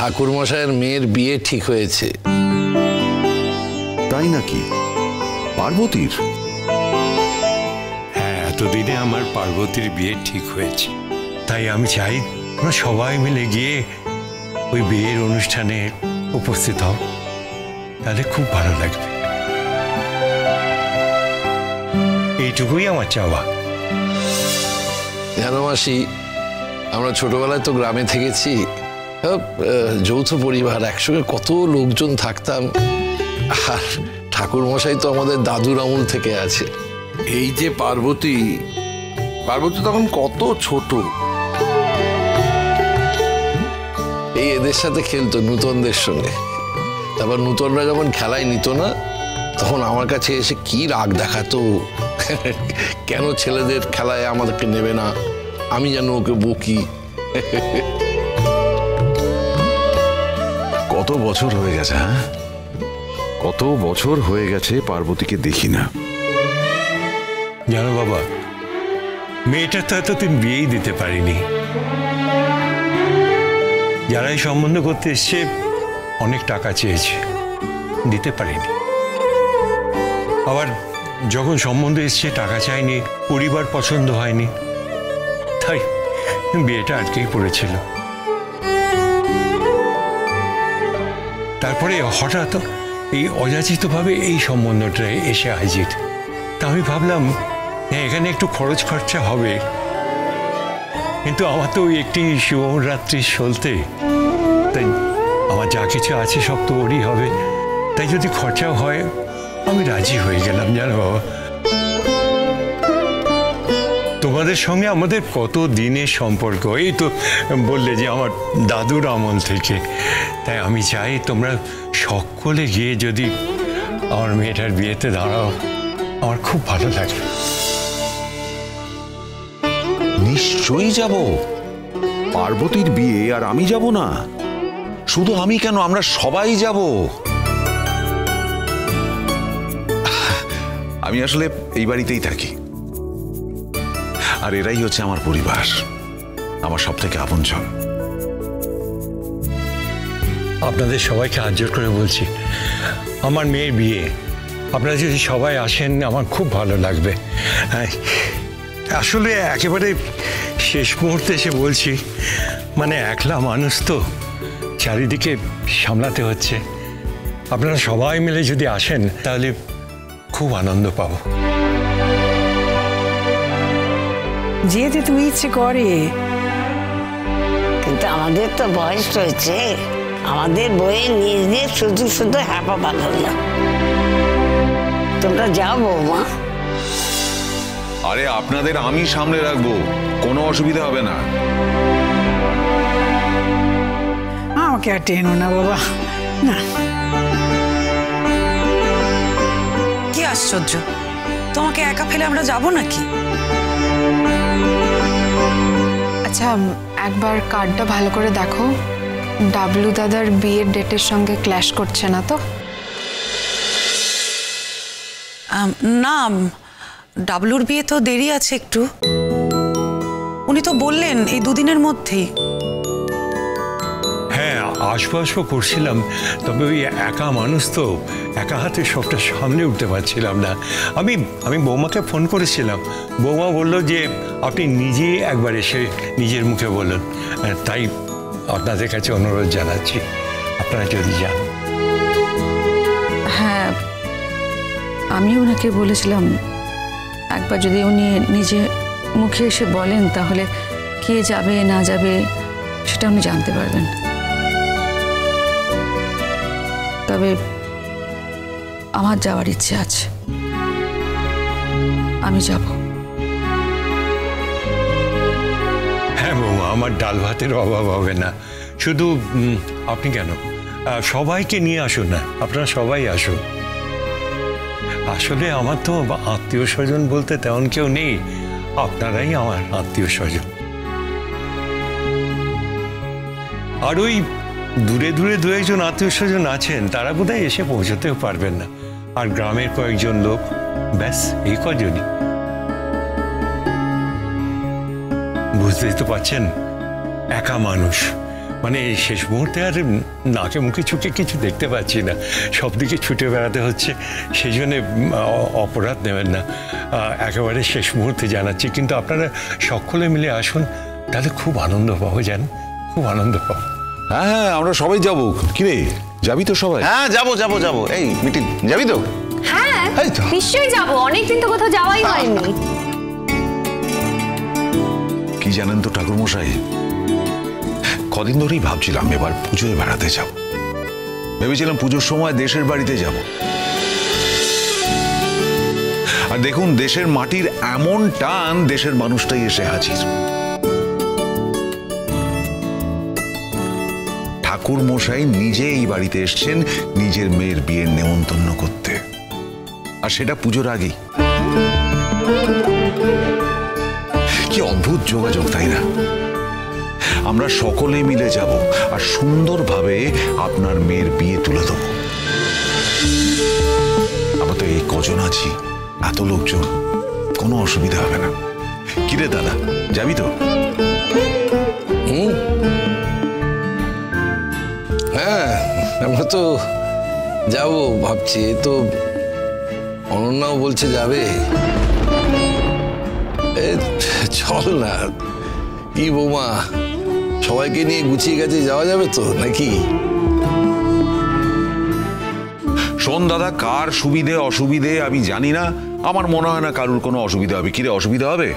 ঠাকুরমশাইয়ের মেয়ের বিয়ে ঠিক হয়েছে। তাই নাকি? পার্বতীর? হ্যাঁ, এতদিনে আমার পার্বতীর বিয়ে ঠিক হয়েছে। তাই আমি চাই আমরা সবাই মিলে গিয়ে ওই বিয়ের অনুষ্ঠানে উপস্থিত হও, তাহলে খুব ভালো লাগবে। এইটুকুই আমার চাওয়া। জানো মাসি, আমরা ছোটবেলায় তো গ্রামে থেকেছি, যৌথ পরিবার, একসঙ্গে কত লোকজন থাকতাম। আর ঠাকুরমশাই তো আমাদের দাদুর আমল থেকে আছে। এই যে পার্বতী তখন কত ছোট, এই এদের সাথে খেলতো, নূতনদের সঙ্গে। তারপর নূতনরা যখন খেলায় নিত না, তখন আমার কাছে এসে কি রাগ দেখাতো, কেন ছেলেদের খেলায় আমাদেরকে নেবে না, আমি যেন ওকে বকি। কত বছর হয়ে গেছে, হ্যাঁ, কত বছর হয়ে গেছে পার্বতীকে দেখি না। জানো বাবা, মেয়েটার তো এতদিন বিয়েই দিতে পারিনি। যারা এই সম্বন্ধ করতে এসছে অনেক টাকা চেয়েছে, দিতে পারিনি। আবার যখন সম্বন্ধ এসছে টাকা চাইনি, পরিবার পছন্দ হয়নি, তাই বিয়েটা আটকেই পড়েছিল। তারপরে হঠাৎ এই অযাচিতভাবে এই সম্বন্ধটা এসে হাজির। তা আমি ভাবলাম এখানে একটু খরচ খরচা হবে, কিন্তু আমার তো একটি শিবরাত্রি চলতে, তাই আমার যা কিছু আছে সব তো ওরই হবে। তাই যদি খরচাও হয় আমি রাজি হয়ে গেলাম। জানো বাবা, তোমাদের সঙ্গে আমাদের কত দিনের সম্পর্ক, এই তো বললে যে আমার দাদুর আমল থেকে। তাই আমি চাই তোমরা সকলে গিয়ে যদি আমার মেয়েটার বিয়েতে দাঁড়াও, আমার খুব ভালো লাগে। নিশ্চয়ই যাব। পার্বতীর বিয়ে আর আমি যাব না? শুধু আমি কেন, আমরা সবাই যাব। আমি আসলে এই বাড়িতেই থাকি, আর এরাই হচ্ছে আমার পরিবার, আমার সব থেকে আপনজন। আপনাদের সবাইকে হাত জোড় করে বলছি, আমার মেয়ের বিয়ে, আপনারা যদি সবাই আসেন আমার খুব ভালো লাগবে। আসলে একেবারে শেষ মুহূর্তে এসে বলছি, মানে একলা মানুষ তো, চারিদিকে সামলাতে হচ্ছে। আপনারা সবাই মিলে যদি আসেন তাহলে খুব আনন্দ পাবো। যেতে তুমি ইচ্ছে করে, কিন্তু আমাদের তো বয়স রয়েছে, আমাদের বইয়ে নিজ নিজ শুধু শুধু হ্যাপা বাঁধল না। তোমরা যাও বৌমা। আরে আপনাদের আমি সামলে রাখবো, কোনো অসুবিধা হবে না। আমাকে আর টেনো না বাবা, না। কি আশ্চর্য, তোমাকে একা ফেলে আমরা যাব নাকি? আচ্ছা, একবার কার্ডটা ভালো করে দেখো, ডাবলু দাদার বিয়ের ডেটের সঙ্গে ক্ল্যাশ করছে না তো? না, ডাবলুর বিয়ে তো দেরি আছে একটু। উনি তো বললেন এই দুদিনের মধ্যেই। হ্যাঁ, আসবো করছিলাম, তবে ওই একা মানুষ তো, একা হাতে সবটা সামলে উঠতে পারছিলাম না। আমি বৌমাকে ফোন করেছিলাম, বৌমা বলল যে আপনি নিজেই একবার এসে নিজের মুখে বলুন। তাই আপনাদের কাছে অনুরোধ জানাচ্ছি, আপনারা যদি যান। হ্যাঁ, আমি ওনাকে বলেছিলাম একবার যদি উনি নিজে মুখে এসে বলেন, তাহলে কে যাবে না যাবে সেটা উনি জানতে পারবেন। তবে আমার যাওয়ার ইচ্ছে আছে, আমি যাব। হ্যাঁ বৌমা, আমার ডাল ভাতের অভাব হবে না। শুধু আপনি কেন, সবাইকে নিয়ে আসুন না, আপনারা সবাই আসুন। আসলে আমার তো আত্মীয় স্বজন বলতে তেমন কেউ নেই, আপনারাই আমার আত্মীয় স্বজন। আর ওই দূরে দূরে দু একজন আত্মীয় স্বজন আছেন, তারা বোধহয় এসে পৌঁছতেও পারবেন না। আর গ্রামের কয়েকজন লোক, ব্যাস এই কজনই। বুঝতেই তো পারছেন, একা মানুষ, মানে শেষ মুহূর্তে আর নাকে মুখে ছুটে কিছু দেখতে পাচ্ছি না, সব দিকে ছুটে বেড়াতে হচ্ছে। সেই জন্য অপরাধ নেবেন না, একেবারে শেষ মুহূর্তে জানাচ্ছি। কিন্তু আপনারা সকলে মিলে আসুন, তাহলে খুব আনন্দ পাবো, জান, খুব আনন্দ পাবো। হ্যাঁ হ্যাঁ, আমরা সবাই যাবো। কিরে, যাবি তো সবাই? হ্যাঁ যাবো যাবো যাবো। এই মিটিং যাবি তো? হ্যাঁ এই তো। নিশ্চয়ই যাবো, অনেকদিন তো কোথাও যাওয়াই হয়নি। কি জানেন তো ঠাকুরমশাই, কদিন ধরেই ভাবছিলাম এবার পুজোয় বেড়াতে যাব। ভেবেছিলাম পুজোর সময় দেশের বাড়িতে যাব। আর দেখুন, দেশের মাটির এমন টান, দেশের মানুষটাই এসে হাজির। ঠাকুর মশাই নিজে এই বাড়িতে এসেছেন নিজের মেয়ের বিয়ের নেমন্তন্ন করতে, আর সেটা পুজোর আগেই। কি অদ্ভুত যোগাযোগ, তাই না? আমরা সকলে মিলে যাব আর সুন্দরভাবে আপনার মেয়ের বিয়ে তুলে দেব। আমরা তো এই কজন আছি, এত লোকজন, কোনো অসুবিধা হবে না। কিরে দাদা, যাবি তো? হ্যাঁ, আমরা তো যাবো ভাবছি। এই তো অনন্যাও বলছে যাবে। চল না, কি বৌমা, সবাইকে নিয়ে গুছিয়ে গেছে যাওয়া যাবে তো নাকি? শোন দাদা, কার সুবিধে অসুবিধে আমি জানি না, আমার মনে হয় না কারুর কোনো অসুবিধা হবে। কিরে, অসুবিধা হবে?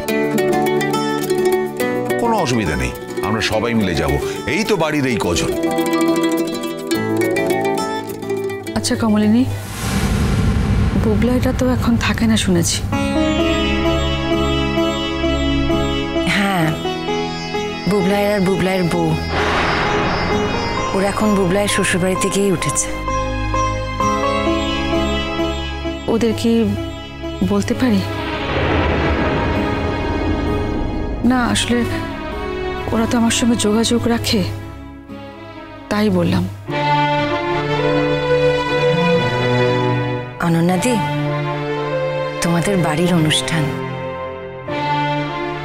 কোনো অসুবিধা নেই, আমরা সবাই মিলে যাব। এই তো বাড়ির এই কজন। আচ্ছা কমলিনী, বুবলাইটা তো এখন থাকে না শুনেছি। হ্যাঁ, বুবলাইয়ের আর বুবলাইয়ের বউ, ওরা এখন বুবলাইয়ের শ্বশুরবাড়িতে গিয়েই উঠেছে। ওদের কি বলতে পারি? না, আসলে ওরা তো আমার সঙ্গে যোগাযোগ রাখে, তাই বললাম। অনন্যাদি, তোমাদের বাড়ির অনুষ্ঠান,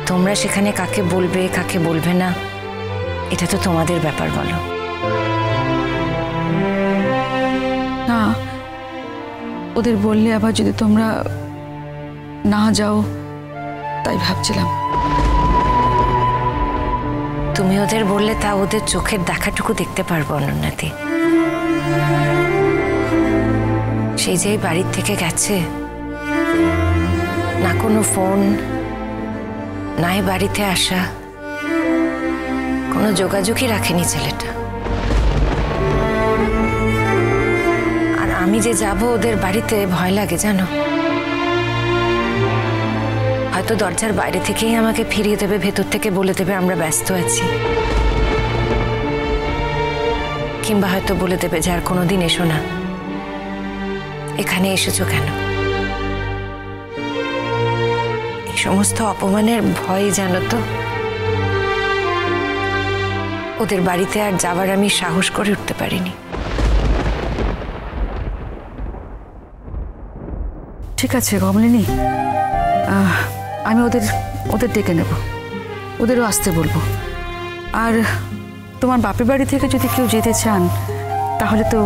তোমরা সেখানে কাকে বলবে কাকে বলবে না, এটা তো তোমাদের ব্যাপার, বলো। না, ওদের বললে আবার যদি তোমরা না যাও, তাই ভাবছিলাম। তুমি ওদের বললে তা ওদের চোখের দেখাটুকু দেখতে পারবো অনন্যাদি। সেই যে বাড়ির থেকে গেছে, না কোনো ফোন, নাই বাড়িতে আসা, কোনো যোগাযোগই রাখেনি ছেলেটা। আর আমি যে যাব ওদের বাড়িতে, ভয় লাগে জানো। হয়তো দরজার বাইরে থেকেই আমাকে ফিরিয়ে দেবে, ভেতর থেকে বলে দেবে আমরা ব্যস্ত আছি, কিংবা হয়তো বলে দেবে যে আর কোনোদিন এসো না, এখানে এসেছো কেন। এই সমস্ত অপমানের ভয় জানো তো, ওদের বাড়িতে আর যাবার আমি সাহস করে উঠতে পারিনি। ঠিক আছে কমলিনী, আমি ওদের ডেকে নেব, ওদেরও আসতে বলবো। আর তোমার বাপের বাড়ি থেকে যদি কেউ যেতে চান, তাহলে তো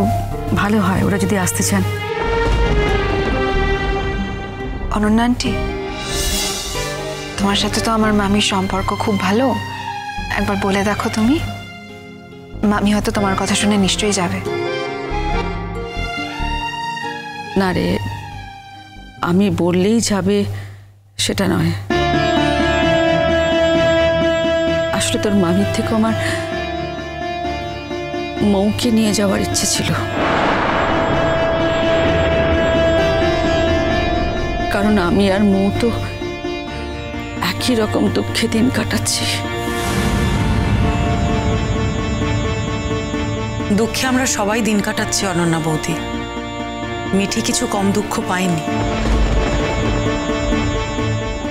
ভালো হয়, ওরা যদি আসতে চান। অনন্যা আন্টি, তোমার সাথে তো আমার মামির সম্পর্ক খুব ভালো, একবার বলে দেখো তুমি। মামি হয়তো তোমার কথা শুনে নিশ্চয়ই যাবে। না রে, আমি বললেই যাবে সেটা নয়। আসলে তোর মামির থেকে আমার মৌকে নিয়ে যাওয়ার ইচ্ছে ছিল, কারণ আমি আর মৌ তো একই রকম দুঃখে দিন কাটাচ্ছি। দুঃখে আমরা সবাই দিন কাটাচ্ছি অনন্যা বৌদি, মিঠি কিছু কম দুঃখ পায়নি,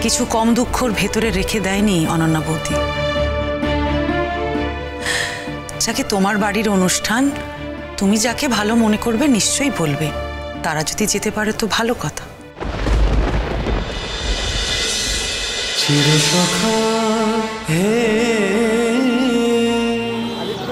কিছু কম দুঃখর ভেতরে রেখে দেয়নি অনন্যা বৌদি। যাকে তোমার বাড়ির অনুষ্ঠান, তুমি যাকে ভালো মনে করবে নিশ্চয়ই বলবে, তারা যদি যেতে পারে তো ভালো কথা। চিরসখা হে